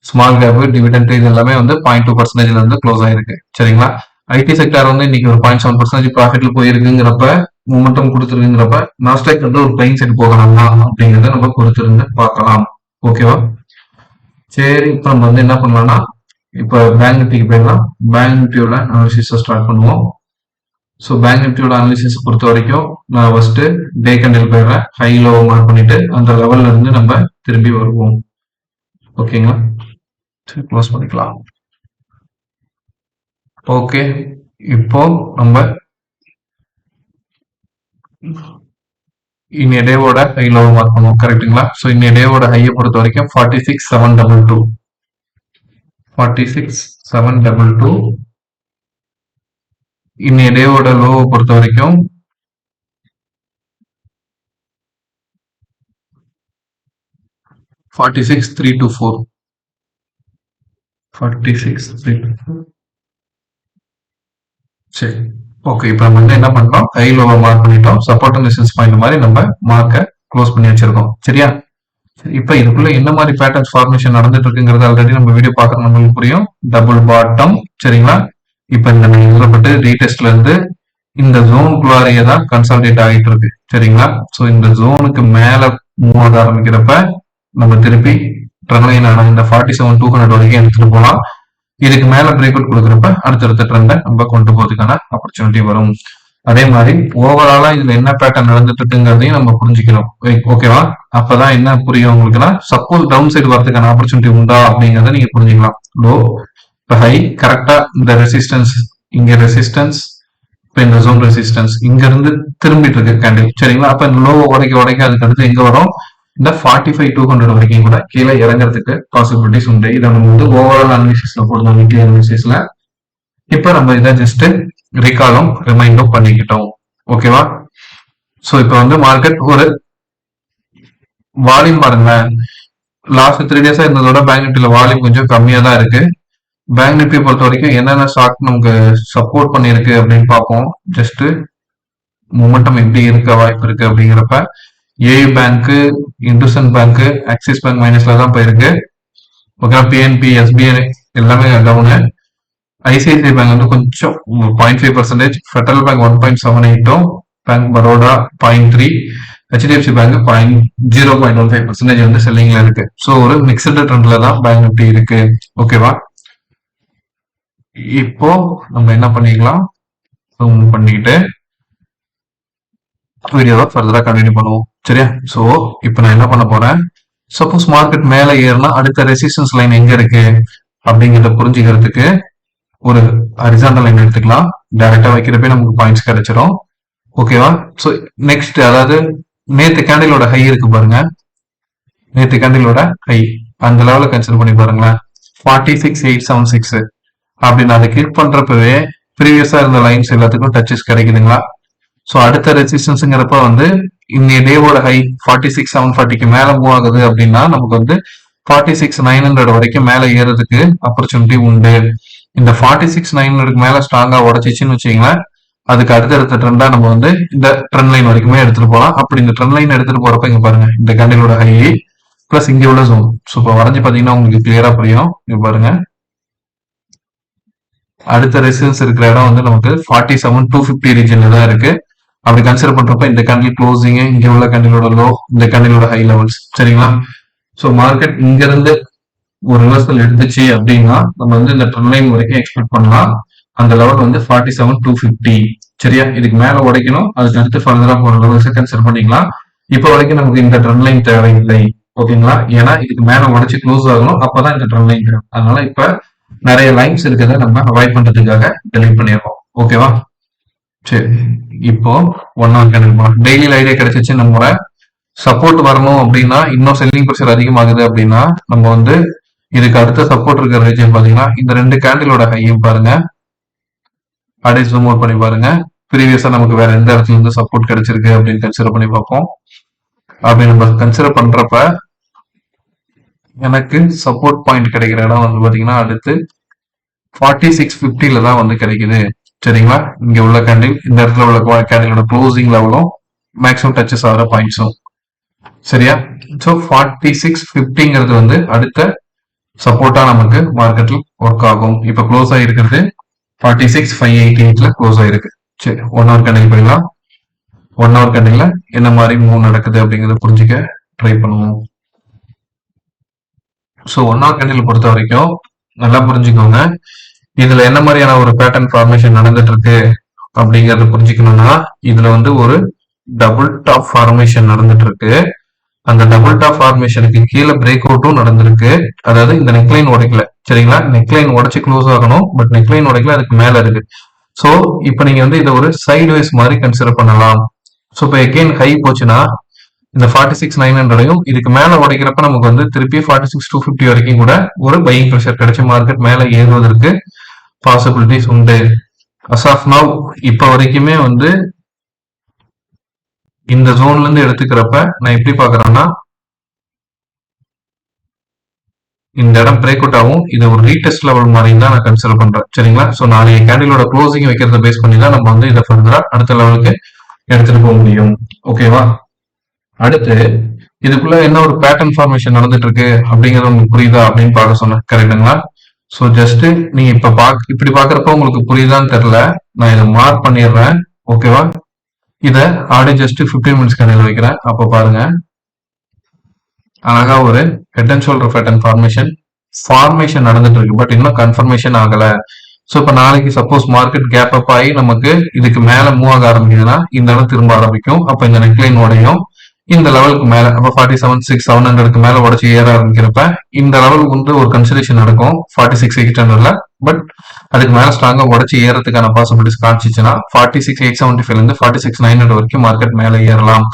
ஸ்மால் கேப், டிவிடெண்ட் இது எல்லாமே வந்து 0.2% வந்து க்ளோஸ் ஆயிருக்கு. சரிங்களா? ஐடி செக்டர் வந்து இன்னைக்கு ஒரு 0.7% ப்ராஃபிட்ல போயிருக்குங்கிறப்ப மூமெண்டம் கொடுத்துருக்குங்கிறப்ப நாஸ்டாக் வந்து ஒரு பிளைன் சைடு போகலாமா அப்படிங்கிறத நம்ம பொறுத்திருந்து பார்க்கலாம். ஓகேவா? சரி, இப்போ நம்ம வந்து என்ன பண்ணலாம்னா இப்போ பேங்க் நிஃப்டிக்கு போயிடலாம். பேங்க் நிஃப்டியோட அனாலிசிஸை ஸ்டார்ட் பண்ணுவோம். ஸோ பேங்க் நிஃப்டியோட அனாலிசிஸ் பொறுத்த வரைக்கும் நான் ஃபர்ஸ்ட் டே கேண்டில் போயிடுறேன். ஹை லோ மார்க் பண்ணிட்டு அந்த லெவல்ல இருந்து நம்ம திரும்பி வருவோம். ஓகேங்களா? சரி, க்ளோஸ் பண்ணிக்கலாம். ஓகே, இப்போ நம்ம இன்னைய டேவோட ஹை லோ மார்க் பண்ணுவோம். கரெக்டுங்களா? ஸோ இன்னைய டேவோட ஹையை பொறுத்த வரைக்கும் 46,722 46,722. இன்னைய டேவோட லோவை பொறுத்த வரைக்கும் 46,324 46,324. சரி, ஓகே, இப்போ நம்ம வந்து என்ன பண்றோம், ஹை லோவை மார்க் பண்ணிட்டோம். சப்போர்ட் அண்ட் ரெசிஸ்டன்ஸ் பாயிண்ட் மாதிரி நம்ம மார்க்கை க்ளோஸ் பண்ணி வச்சிருக்கோம். சரியா? இப்ப இதுக்குள்ள என்ன மாதிரி பேட்டர்ன்ஸ் ஃபார்மேஷன் நடந்துட்டு இருக்குங்கிறது ஆல்ரெடி நம்ம வீடியோ பார்க்கற நம்மளுக்கு புரியும். Double bottom. சரிங்களா? இப்ப இந்த எழுதப்பட்டு ரீடெஸ்ட்ல இருந்து இந்த ஜோனுக்குள்ளாரையே தான் கன்சாலிடேட் ஆகிட்டு இருக்கு. சரிங்களா? சோ இந்த ஜோனுக்கு மேல மூவ் ஆக ஆரம்பிக்கிறப்ப நம்ம திருப்பி ட்ரெண்ட் லைன் ஆன இந்த 47,200 வரைக்கும் எடுத்துட்டு போகலாம். இதுக்கு மேல பிரேக் அவுட் கொடுக்குறப்ப அடுத்தடுத்த ட்ரெண்டை நம்ம கொண்டு போறதுக்கான ஆப்பர்ச்சுனிட்டி வரும். அதே மாதிரி ஓவராலா இதுல என்ன பேட்டர்ன் நடந்துட்டு இருக்குங்கிறதையும் நம்ம புரிஞ்சுக்கணும். ஓகேவா? அப்பதான் என்ன புரியும் உங்களுக்குன்னா, சப்போஸ் டவுன் சைடு வரதுக்கான ஆப்பர்ச்சுனிட்டி உண்டா அப்படிங்கறத நீங்க புரிஞ்சுக்கலாம். லோ ஹை கரெக்டா இந்த ரெசிஸ்டன்ஸ், இங்க ரெசிஸ்டன்ஸ், இப்ப இந்த ஜோன் ரெசிஸ்டன்ஸ் இங்க இருந்து திரும்பிட்டு இருக்கு கேண்டில், சரிங்களா? அப்ப இந்த லோ உடைக்க உடைக்க அதுக்கு அடுத்து எங்க வரும், இந்த 45,200 வரைக்கும் கூட கீழே இறங்குறதுக்கு பாசிபிலிட்டிஸ் உண்டு. இதை நம்ம வந்து ஓவரால் அனாலிசிஸ்ல போடுறோம், வீக்லி அனாலிசிஸ்ல. இப்ப நம்ம இதை ஜஸ்ட் ரீகாலும் ரிமைண்டும் பண்ணிக்கிட்டோம். ஓகேவா? சோ இப்ப வந்து மார்க்கெட் ஒரு வால்யூம் பாருங்களேன், லாஸ்ட் 3 டேஸா இருந்ததோட பேங்க் நிஃப்டில வால்யூம் கொஞ்சம் கம்மியா தான் இருக்கு. பேங்க் நிஃப்டி பொறுத்த வரைக்கும் என்னென்ன ஸ்டாக் நமக்கு சப்போர்ட் பண்ணிருக்கு அப்படின்னு பார்ப்போம். ஜஸ்ட் மொமெண்டம் எப்படி இருக்க வாய்ப்பு இருக்கு அப்படிங்கிறப்ப, AU bank, IndusInd bank, Axis bank மைனஸ்ல தான் போயிருக்கு. ஓகே, பிஎன்பி, எஸ்பிஐ எல்லாமே டவுனு. ஐசிஐசிஐ பேங்க் வந்து கொஞ்சம் 0.5%, Federal bank 1.78, bank Baroda 0.3, HDFC bank 0.15% வந்து செல்லிங்ல இருக்கு. ஸோ ஒரு மிக்சடு ட்ரெண்ட்ல தான் பேங்க் நிஃப்டி இருக்கு. ஓகேவா? இப்போ நம்ம என்ன பண்ணிக்கலாம், ஜூம் பண்ணிக்கிட்டு வீடியோவை ஃபர்தரா கண்டினியூ பண்ணுவோம். சரியா? ஸோ இப்போ நான் என்ன பண்ண போறேன், சப்போஸ் மார்க்கெட் மேல ஏறினா அடுத்த ரெசிஸ்டன்ஸ் லைன் எங்க இருக்கு அப்படிங்கிறத புரிஞ்சுக்கிறதுக்கு ஒரு ஹரிசாண்டல் லைன் எடுத்துக்கலாம். டைரக்டா வைக்கிறப்ப நமக்கு பாயிண்ட்ஸ் கிடைச்சிடும். ஓகேவா? ஸோ நெக்ஸ்ட், அதாவது நேத்து கேண்டிலோட ஹை இருக்கு பாருங்க, நேத்து கேண்டிலோட ஹை அந்த லெவலில் கன்சிடர் பண்ணி பாருங்களேன், 46,876 அப்படின்னு அதை கிளிக் பண்றப்பவே ப்ரீவியஸா இருந்த லைன்ஸ் எல்லாத்துக்கும் டச்சஸ் கிடைக்குதுங்களா? ஸோ அடுத்த ரெசிஸ்டன்ஸுங்கிறப்ப வந்து இன்னைய டேவோட ஹை 46,740க்கு மேல மூவ் ஆகுது அப்படின்னா நமக்கு வந்து 46,900 வரைக்கும் மேல ஏறதுக்கு ஆப்பர்ச்சுனிட்டி உண்டு. இந்த 46,900க்கு மேல ஸ்ட்ராங்கா உடச்சிச்சுன்னு வச்சுங்களேன், அதுக்கு அடுத்தடுத்த ட்ரெண்டா நம்ம வந்து இந்த ட்ரெண்ட் லைன் வரைக்குமே எடுத்துட்டு போகலாம். அப்படி இந்த ட்ரெண்ட் லைன் எடுத்துட்டு போறப்ப இங்க பாருங்க, இந்த கேண்டிலோட ஹை பிளஸ் இங்க உள்ள ஜோன். ஸோ இப்போ வரைஞ்சு பாத்தீங்கன்னா உங்களுக்கு கிளியரா புரியும். இங்க பாருங்க, அடுத்த ரெசிஸ்டன்ஸ் இருக்கிற இடம் வந்து நமக்கு 47,250 ரீஜன்ல தான் இருக்கு. அப்படி கன்சிடர் பண்றப்ப இந்த கேண்டில் க்ளோசிங், இங்க உள்ள கேண்டிலோட லோ, இந்த கேண்டிலோட ஹை லெவல்ஸ், சரிங்களா? ஸோ மார்க்கெட் இங்க இருந்து ஒரு ரிவர்சல் எடுத்துச்சு அப்படின்னா நம்ம வந்து இந்த ட்ரெண்ட் லைன் வரைக்கும் எக்ஸ்பெக்ட் பண்ணலாம். அந்த லெவல் வந்து 47,250. சரியா? இதுக்கு மேல உடைக்கணும், அதுக்கு அடுத்து ஃபர்தரா போற லெவல்ஸை கன்சிடர் பண்ணிக்கலாம். இப்போ வரைக்கும் நமக்கு இந்த ட்ரெண்ட் லைன் தேவையில்லை. ஓகேங்களா? ஏன்னா இதுக்கு மேல உடைச்சு க்ளோஸ் ஆகணும், அப்பதான் இந்த ட்ரெண்ட் லைன் தேவை. அதனால இப்ப நிறைய லைன்ஸ் இருக்கிறத நம்ம அவாய்ட் பண்றதுக்காக டெலிட் பண்ணிடுறோம். ஓகேவா? சரி, இப்போ 1 hour கேண்டில் டெய்லி ஐடியா கிடைச்சிச்சு. நம்ம சப்போர்ட் வரணும் அப்படின்னா, இன்னும் செல்லிங் ப்ரெஷர் அதிகமாகுது அப்படின்னா நம்ம வந்து இதுக்கு அடுத்த சப்போர்ட் இருக்கிற ரீஜன் பாத்தீங்கன்னா இந்த 2 கேண்டிலோட ஹையும் பாருங்க, அப்படியே ஜூம் அவுட் பண்ணி பாருங்க. ப்ரீவியஸா நமக்கு வேற எந்த இடத்துல இருந்து சப்போர்ட் கிடைச்சிருக்கு அப்படின்னு கன்சிடர் பண்ணி பார்ப்போம். அப்படி நம்ம கன்சிடர் பண்றப்ப எனக்கு சப்போர்ட் பாயிண்ட் கிடைக்கிற இடம் வந்து பாத்தீங்கன்னா அடுத்து 4650 தான் வந்து கிடைக்குது. சரிங்களா? இங்க உள்ள கேண்டில், இந்த இடத்துல உள்ள கேண்டிலோட க்ளோசிங் லெவலும் மேக்ஸிமம் டச்சஸ் ஆகிற பாயிண்ட்ஸும். சரியா? ஸோ 4650ங்கிறது வந்து அடுத்த சப்போர்ட்டா நமக்கு மார்க்கெட்ல ஒர்க் ஆகும். இப்ப க்ளோஸ் ஆகிருக்கிறது 46,588ல க்ளோஸ் ஆயிருக்கு. சரி, 1 hour கேண்டில் போயிடலாம். 1 hour கேண்டில்ல என்ன மாதிரி மூவ் நடக்குது அப்படிங்கறத புரிஞ்சுக்க ட்ரை பண்ணுவோம். ஸோ 1 hour கேண்டில் பொறுத்த வரைக்கும் நல்லா புரிஞ்சுக்கோங்க, இதுல என்ன மாதிரியான ஒரு பேட்டர்ன் ஃபார்மேஷன் நடந்துட்டு இருக்கு அப்படிங்கறத புரிஞ்சுக்கணும்னா, இதுல வந்து ஒரு டபுள் டாப் ஃபார்மேஷன் நடந்துட்டு இருக்கு. அந்த டபுள் டாப் ஃபார்மேஷனுக்கு கீழே பிரேக் அவுட்டும் நடந்திருக்கு. அதாவது இந்த நெக்லைன் உடைக்கல, சரிங்களா? நெக்லைன் உடைச்சு க்ளோஸ் ஆகணும், பட் நெக்லைன் உடைக்கல, அதுக்கு மேல இருக்கு. சோ இப்போ நீங்க வந்து இதை ஒரு சைட் வைஸ் மாதிரி கன்சிடர் பண்ணலாம். ஸோ இப்போ எகெயின் ஹை போச்சுன்னா இந்த 46,900யும் இதுக்கு மேல உடைக்கிறப்ப நமக்கு வந்து திருப்பி 46,250 வரைக்கும் கூட ஒரு பையிங் ப்ரெஷர் கிடைச்சு மார்க்கெட் மேல ஏறுவதற்கு பாசிபிலிட்டிஸ் உண்டு. அஸ் ஆஃப் நவ் இப்ப வரைக்குமே வந்து இந்த ஜோன்ல இருந்து எடுத்துக்கிறப்ப நான் எப்படி பாக்குறேன்னா, இந்த இடம் பிரேக் அவுட் ஆகும், இது ஒரு ரீடெஸ்ட் லெவல் மாதிரி தான் நான் கன்சிடர் பண்றேன். சரிங்களா? ஸோ நாளைய கேண்டிலோட க்ளோசிங் வைக்கிறத பேஸ் பண்ணி தான் நம்ம வந்து இதை ஃபர்தரா அடுத்த லெவலுக்கு எடுத்துட்டு போக முடியும். ஓகேவா? அடுத்து இதுக்குள்ள என்ன ஒரு பேட்டர்ன் ஃபார்மேஷன் நடந்துட்டு இருக்கு அப்படிங்கறது உங்களுக்கு புரியுதா அப்படின்னு பார்க்க சொன்னேன். கரெக்டுங்களா? ஸோ ஜஸ்ட் நீங்க இப்ப இப்படி பாக்குறப்ப உங்களுக்கு புரியுதான்னு தெரியல, நான் இதை மார்க் பண்ணிடுறேன். ஓகேவா? இத அப்படியே ஜஸ்ட் 15 மினிட்ஸ் கேண்டில் வைக்கிறேன். அப்ப பாருங்க, அழகா ஒரு head and shoulder pattern formation நடந்துட்டு இருக்கு. பட் இன்னும் கன்ஃபர்மேஷன் ஆகல. ஸோ இப்போ நாளைக்கு சப்போஸ் மார்க்கெட் கேப் அப் ஆகி நமக்கு இதுக்கு மேல மூவ் ஆக ஆரம்பிக்குதுன்னா இந்த இடம் திரும்ப ஆரம்பிக்கும். அப்போ இந்த நெக்லைன் உடையும். இந்த லெவலுக்கு மேல அப்போ 47,600 மேல உடச்சு ஏற ஆரம்பிக்கிறப்ப இந்த லெவலுக்கு வந்து ஒரு கன்சிடரேஷன் நடக்கும் 46,800. பட் அதுக்கு மேல ஸ்ட்ராங்கா உடச்சு ஏறதுக்கான பாசிபிலிட்டிஸ் காமிச்சிச்சுன்னா 46,875 இருந்து 46,900 வரைக்கும் மார்க்கெட் மேல ஏறலாம்.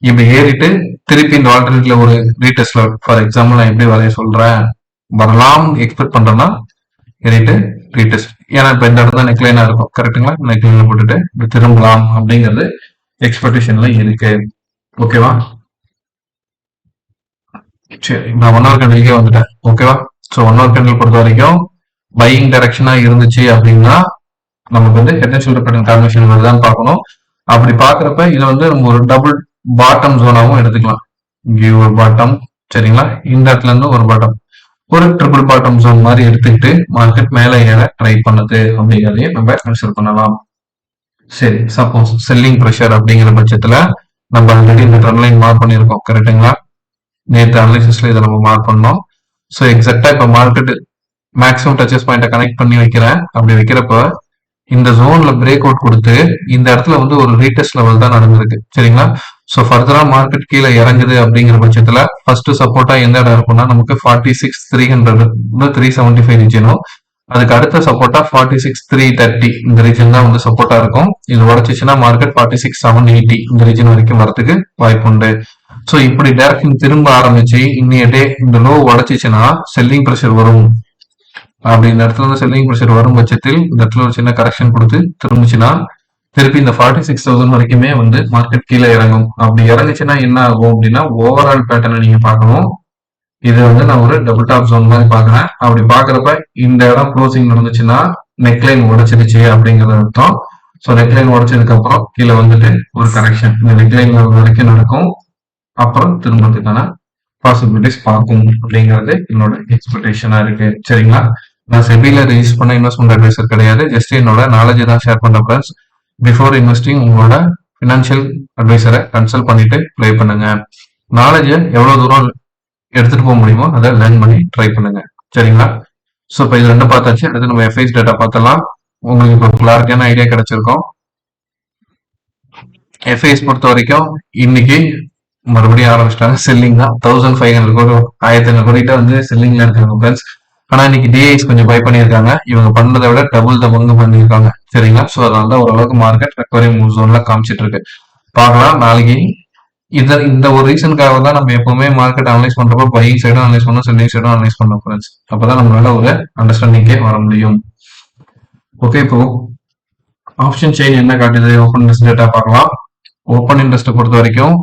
இப்படி ஏறிட்டு திருப்பி இந்த ஆல்டர்னேட்ல ஒரு ரீடெஸ்ட் லெவல், ஃபார் எக்ஸாம்பிள் நான் எப்படி வரைய சொல்றேன், வரலாம் எக்ஸ்பெக்ட் பண்றேன்னா ஏறிட்டு ரீடெஸ்ட். ஏன்னா இப்ப இந்த இடத்துல நெக்லைனா இருக்கும் கரெக்டுங்களா, நெக்லைன்ல போட்டுட்டு இப்படி திரும்பலாம் அப்படிங்கிறது எக்ஸ்பெக்டேஷன்ல இருக்கு. ஓகேவா? சரி, நான் 1 ஹவர் கேண்டிலுக்கே வந்துட்டேன். ஓகேவா? ஸோ 1 ஹவர் கேண்டில் பொறுத்த வரைக்கும் பையிங் டைரக்ஷனா இருந்துச்சு அப்படின்னா நமக்கு வந்து head and shoulder pattern formation வருதான்னு பார்க்கணும். அப்படி பாக்குறப்ப இதை வந்து நம்ம ஒரு டபுள் பாட்டம் ஜோனாவும் எடுத்துக்கலாம். இங்கே ஒரு பாட்டம், சரிங்களா, இந்த இடத்துல இருந்து ஒரு பாட்டம், ஒரு ட்ரிபிள் பாட்டம் ஜோன் மாதிரி எடுத்துக்கிட்டு மார்க்கெட் மேல ஏற ட்ரை பண்ணுது அப்படிங்கிறதையும் நம்ம கன்சிடர் பண்ணலாம். சரி, சப்போஸ் செல்லிங் ப்ரெஷர் அப்படிங்கிற பட்சத்துல நம்ம ஆல்ரெடி இந்த ட்ரெண்ட் லைன் மார்க் பண்ணியிருக்கோம் கரெக்டுங்களா. நேற்று அனலிசிஸ்ல இதை நம்ம மார்க் பண்ணோம். ஸோ எக்ஸாக்டா இப்ப மார்க்கெட் மேக்ஸிமம் டச்சஸ் பாயிண்ட்டை கனெக்ட் பண்ணி வைக்கிறேன். அப்படி வைக்கிறப்ப இந்த ஜோன்ல பிரேக் அவுட் கொடுத்து இந்த இடத்துல வந்து ஒரு ரீடெஸ்ட் லெவல் தான் நடந்திருக்கு, சரிங்களா. ஸோ ஃபர்தரா மார்க்கெட் கீழே இறங்குது அப்படிங்கிற பட்சத்துல ஃபர்ஸ்ட் சப்போர்ட்டா எந்த இடம் இருக்கும்னா நமக்கு 46,300 375 ரீஜனும், அதுக்கு அடுத்த சப்போர்ட்டா 46,330 இந்த ரீஜன் தான் வந்து சப்போர்ட்டா இருக்கும். இது உடச்சிச்சுன்னா மார்க்கெட் 46,780 இந்த ரீஜன் வரைக்கும் வரதுக்கு வாய்ப்பு உண்டு. ஸோ இப்படி டைரக்ஷன் திரும்ப ஆரம்பிச்சு இன்னைய டே இந்த லோ உடச்சிச்சுன்னா செல்லிங் ப்ரெஷர் வரும். அப்படி இந்த இடத்துல வந்து செல்லிங் ப்ரெஷர் வரும் பட்சத்தில் இந்த இடத்துல ஒரு சின்ன கரெக்ஷன் கொடுத்து திரும்பிச்சுன்னா திருப்பி இந்த 46,000 வரைக்குமே வந்து மார்க்கெட் கீழே இறங்கும். அப்படி இறங்குச்சுன்னா என்ன ஆகும் அப்படின்னா ஓவரால் பேட்டர்னை நீங்க பார்க்கணும். இது வந்து நான் ஒரு டபுள் டாப் ஜோன் மாதிரி பாக்குறேன். அப்படி பாக்குறப்ப இந்த இடம் க்ளோசிங் நடந்துச்சுன்னா நெக்லைன் உடைச்சிருச்சு அப்படிங்கறது அர்த்தம். ஸோ நெக்லைன் உடைச்சதுக்கு அப்புறம் கீழே வந்துட்டு ஒரு கரெக்ஷன் இந்த நெக்லைன் வரைக்கும் நடக்கும். அப்புறம் திரும்பறதுக்கான பாசிபிலிட்டிஸ் பார்க்கும் அப்படிங்கிறது என்னோட எக்ஸ்பெக்டேஷனா இருக்கு, சரிங்களா. நான் செபில ரிஜிஸ்டர் பண்ண இன்வெஸ்ட்மெண்ட் அட்வைசர் கிடையாது. ஜஸ்ட் என்னோட நாலேஜ் தான் ஷேர் பண்ற ஃப்ரெண்ட்ஸ். பிஃபோர் இன்வெஸ்டிங் உங்களோட ஃபினான்ஷியல் அட்வைசரை கன்சல்ட் பண்ணிட்டு ப்ளே பண்ணுங்க. நாலேஜை எவ்வளவு தூரம் எடுத்துட்டு போக முடியுமோ அதை லேர்ன் பண்ணி ட்ரை பண்ணுங்க, சரிங்களா. ஸோ இப்போ இது ரெண்டும் பார்த்தாச்சு. அடுத்து நம்ம எஃப்ஐஸ் டேட்டா பார்த்தலாம். உங்களுக்கு இப்போ கிளாரிட்டியான ஐடியா கிடைச்சிருக்கோம். எஃப்ஐஸ் பொறுத்த வரைக்கும் இன்னைக்கு மறுபடியும் ஆரம்பிச்சிட்டாங்க செல்லிங் தான். 1500 கோடி 1500 கோடிட்ட வந்து செல்லிங்ல இருக்காங்க ஃப்ரெண்ட்ஸ். ஆனா இன்னைக்கு டிஐஸ் கொஞ்சம் பை பண்ணியிருக்காங்க. இவங்க பண்ணதை விட டபுள் த பங்கு பண்ணியிருக்காங்க, சரிங்களா. ஸோ அதனால தான் ஓரளவுக்கு மார்க்கெட் ரெக்கவரி மூவ் ஜோன்ல காமிச்சிட்டு இருக்கு. பார்க்கலாம் நாளைக்கு. இந்த ஒரு ரீசனுக்காக தான் நம்ம எப்பவுமே மார்க்கெட் அனலைஸ் பண்றப்போ பையிங் சைடும் அனலைஸ் பண்ணணும், செல்லிங் சைடும் அனலைஸ் பண்ணணும் ஃப்ரெண்ட்ஸ். அப்பதான் நம்மளால ஒரு அண்டர்ஸ்டாண்டிங்கே வர முடியும். ஓகே, இப்போ ஆப்ஷன் செயின் என்ன காட்டுது, ஓப்பன் இன்ட்ரெஸ்ட் டேட்டா பார்க்கலாம். ஓப்பன் இன்ட்ரெஸ்ட் பொறுத்த வரைக்கும்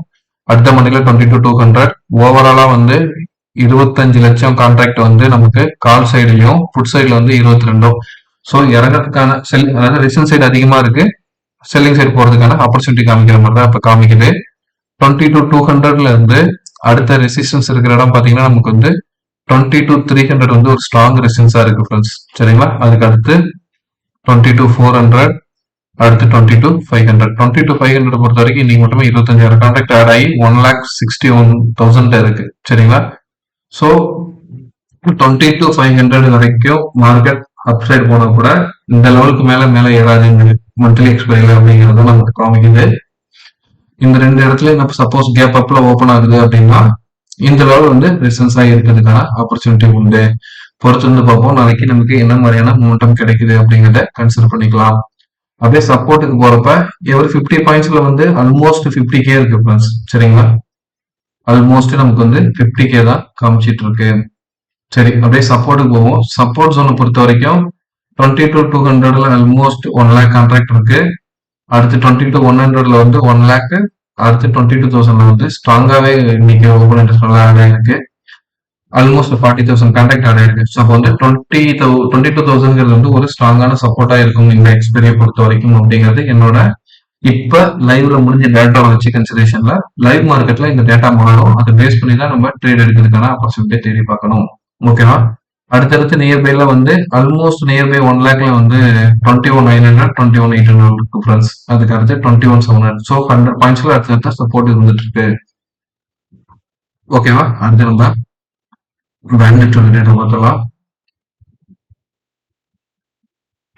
அடுத்த மணில 22,200 ஓவராலா வந்து 25 லட்சம் கான்ட்ராக்ட் வந்து நமக்கு கால் சைடுலயும் புட் சைடுல வந்து 22. ஸோ இறங்கறதுக்கான அதாவது ரிசன் சைடு அதிகமா இருக்கு, செல்லிங் சைடு போறதுக்கான ஆப்பர்ச்சுனிட்டி காமிக்கிற மாதிரி தான் இப்ப காமிக்குது. 22,200ல இருந்து அடுத்த ரெசிஸ்டன்ஸ் இருக்கிற இடம் பாத்தீங்கன்னா நமக்கு வந்து 22,300 வந்து ஒரு ஸ்ட்ராங் ரெசிஸ்டன்ஸா இருக்கு ஃப்ரெண்ட்ஸ், சரிங்களா. அதுக்கு அடுத்து 22,400, அடுத்து 22,500. 22,500 பொறுத்த வரைக்கும் இன்னைக்கு மட்டுமே 25,000 கான்ட்ராக்ட் ஆட் ஆகி 1,61,000 இருக்கு, சரிங்களா. ஸோ 22,500 வரைக்கும் மார்க்கெட் அப்சைட் போனா கூட இந்த லெவலுக்கு மேல ஏறாது மந்த்லி எக்ஸ்பைரி அப்படிங்கிறது நமக்கு காமிக்குது. இந்த ரெண்டு இடத்துல நம்ம சப்போஸ் கேப் அப்ல ஓப்பன் ஆகுது அப்படின்னா இந்த லெவல் வந்து ரெசிஸ்டன்ஸ் ஆகி இருக்கிறதுக்கான ஆப்பர்ச்சுனிட்டி உண்டு. பொறுத்து வந்து பார்ப்போம் நாளைக்கு நமக்கு என்ன மாதிரியான மூமெண்டம் கிடைக்குது அப்படிங்கிறத கன்சிடர் பண்ணிக்கலாம். அப்படியே சப்போர்ட்டுக்கு போறப்ப ஒரு 50 பாயிண்ட்ஸ்ல வந்து ஆல்மோஸ்ட் 50K இருக்கு ஃப்ரெண்ட்ஸ், சரிங்களா. ஆல்மோஸ்ட் நமக்கு வந்து 50K தான் காமிச்சிட்டு இருக்கு. சரி, அப்படியே சப்போர்ட்டுக்கு போவோம். சப்போர்ட் ஜோனை பொறுத்த வரைக்கும் 22,200ல ஆல்மோஸ்ட் 1 lakh கான்ட்ராக்ட் இருக்கு. அடுத்து 22,100ல வந்து 1 lakh, அடுத்து 22,000ல வந்து ஸ்ட்ராங்காவே இன்னைக்கு ஓப்பன் இன்ட்ரெஸ்ட் ஆட் ஆயிருக்கு. ஆல்மோஸ்ட் 40,000 கான்ட்ராக்ட் ஆட் ஆயிருக்கு. ஸோ அப்போ வந்து 22,000 வந்து ஒரு ஸ்ட்ராங்கான சப்போர்ட்டா இருக்கும் இந்த எக்ஸ்பீரியை பொறுத்த வரைக்கும் அப்படிங்கிறது என்னோட இப்ப லைவ்ல முடிஞ்ச டேட்டாவை வச்சு கன்சிடரேஷன்ல. லைவ் மார்க்கெட்ல இந்த டேட்டா மாறும், அதை பேஸ் பண்ணி தான் நம்ம ட்ரேட் எடுக்கிறதுக்கான ஆப்பர்ச்சுனிட்டியை தேடி பார்க்கணும், ஓகேவா. அடுத்தடுத்து நியர்பைல வந்து ஆல்மோஸ்ட் நியர்பை 1 lakhல வந்து 21,900 21,800 இருக்கு ஃப்ரெண்ட்ஸ். அதுக்கு அடுத்து 21,700. ஸோ 100 பாயிண்ட்ஸ்ல அடுத்த சப்போர்ட் இருந்துட்டு இருக்கு. ஓகேவா? அடுத்து நம்ம பேங்க் நிஃப்டியோட டேட்டா பார்த்துடலாம்.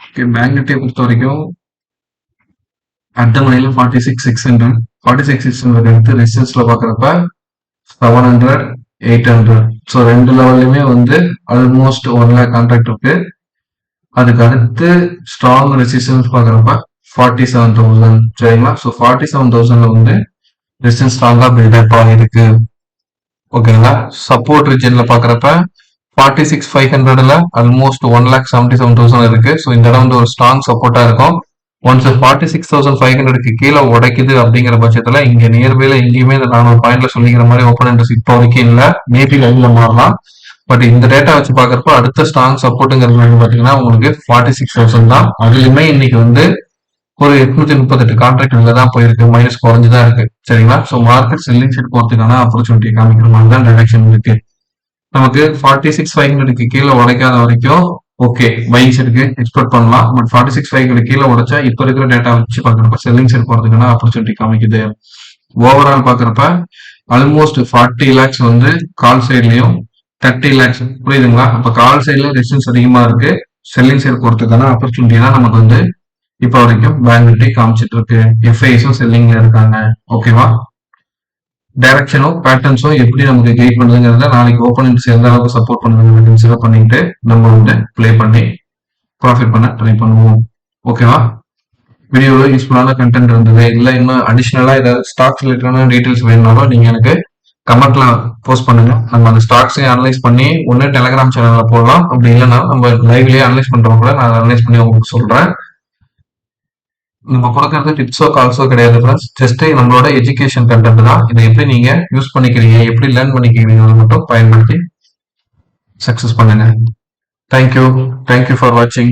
ஓகே, பேங்க் நிஃப்டியை பொறுத்த வரைக்கும் அட் த மணில 46,600 46,600 எடுத்து ரெசிஸ்டன்ஸ்ல பார்க்குறப்ப 700 800 ஸோ ரெண்டு லெவல்லையுமே வந்து ஆல்மோஸ்ட் 1 லேக் கான்ட்ராக்ட் இருக்கு. அதுக்கு அடுத்து ஸ்ட்ராங் ரெசிஸ்டன்ஸ் பார்க்குறப்ப 47,000 சரிங்களா. ஸோ 47,000ல வந்து ரெசிஸ்டன்ஸ் ஸ்ட்ராங்கா பில்டப் ஆகிருக்கு. ஓகேங்களா. சப்போர்ட் ரீஜன்ல பார்க்குறப்ப 46,500ல ஆல்மோஸ்ட் 1,77,000 இருக்கு. ஸோ இந்த இடம் வந்து ஒரு ஸ்ட்ராங் சப்போர்ட்டா இருக்கும். ஒன்ஸ் 46,500க்கு கீழே உடைக்குது அப்படிங்கிற பட்சத்துல இங்க நியர்பைல எங்கேயுமே இந்த 400 பாயிண்ட்ல சொல்லிக்கிற மாதிரி ஓப்பன் இன்ட்ரெஸ்ட் இப்போ வரைக்கும் இல்ல. மேபி லைவ்ல மாறலாம். பட் இந்த டேட்டா வச்சு பாக்குறப்ப அடுத்த ஸ்ட்ராங் சப்போர்ட்டுங்கிறது பாத்தீங்கன்னா உங்களுக்கு 46,000 தான். அதுலயுமே இன்னைக்கு வந்து ஒரு 838 கான்ட்ராக்ட் உள்ள தான் போயிருக்கு. மைனஸ் குறைஞ்சுதான் இருக்கு. சரிங்களா. ஸோ மார்க்கெட் செல்லிங் சைட் போறதுக்கான ஆப்பர்ச்சுனிட்டி காமிக்கிற மாதிரி தான் டைரக்ஷன் இருக்கு. நமக்கு 46,500க்கு கீழே உடைக்காத வரைக்கும் ஓகே பையிங் சைடுக்கு எக்ஸ்பெக்ட் பண்ணலாம். பட் 46,500 கீழே உடைச்சா இப்ப இருக்கிற டேட்டா வச்சு பாக்குறப்ப செல்லிங் சைடு போறதுக்கான ஆப்பர்ச்சுனிட்டி காமிக்குது. ஓவரால் பாக்குறப்ப ஆல்மோஸ்ட் 40 லேக்ஸ் வந்து கால் சைட்லயும் 30 லேக்ஸ் புரியுதுங்களா. அப்ப கால் சைட்ல ரெசிஸ்டன்ஸ் அதிகமா இருக்கு. செல்லிங் சைடு போறதுக்கான ஆப்பர்ச்சுனிட்டி தான் நமக்கு வந்து இப்ப வரைக்கும் பேங்க் நிஃப்டி காமிச்சிட்டு இருக்கு. எஃப்ஐஸும் செல்லிங்ல இருக்காங்க. ஓகேவா. டைரக்ஷனும் பேட்டர்ன்ஸும் எப்படி நமக்கு கைட் பண்ணுதுங்கிறத நாளைக்கு ஓப்பனிங்ஸ் எந்த அளவுக்கு சப்போர்ட் பண்ணுதுன்னு கன்சிடர் பண்ணிட்டு நம்ம வந்து ப்ளே பண்ணி ப்ராஃபிட் பண்ண ட்ரை பண்ணுவோம். ஓகேவா. வீடியோவில் யூஸ்ஃபுல்லான கண்டென்ட் இருந்தது இல்லை இன்னும் அடிஷ்னலா ஏதாவது ஸ்டாக்ஸ் ரிலேட்டடான டீடைல்ஸ் வேணும்னாலும் நீங்க எனக்கு கமெண்ட்ல போஸ்ட் பண்ணுங்க. நம்ம அந்த ஸ்டாக்ஸையும் அனலைஸ் பண்ணி ஒன்னு டெலிகிராம் சேனல்ல போடலாம். அப்படி இல்லைன்னா நம்ம லைவ்லயே அனலைஸ் பண்றவங்க கூட நான் அனலைஸ் பண்ணி உங்களுக்கு சொல்றேன். நம்ம கொடுக்கறது டிப்ஸோ கால்ஸோ கிடையாது ஃப்ரெண்ட்ஸ். ஜஸ்ட் நம்மளோட எஜுகேஷன் கண்டென்ட் தான். இதை எப்படி நீங்க யூஸ் பண்ணிக்கிறீங்க, எப்படி லேர்ன் பண்ணிக்கிறீங்க மட்டும் பயன்படுத்தி சக்சஸ் பண்ணுங்க. தேங்க்யூ ஃபார் வாட்சிங்.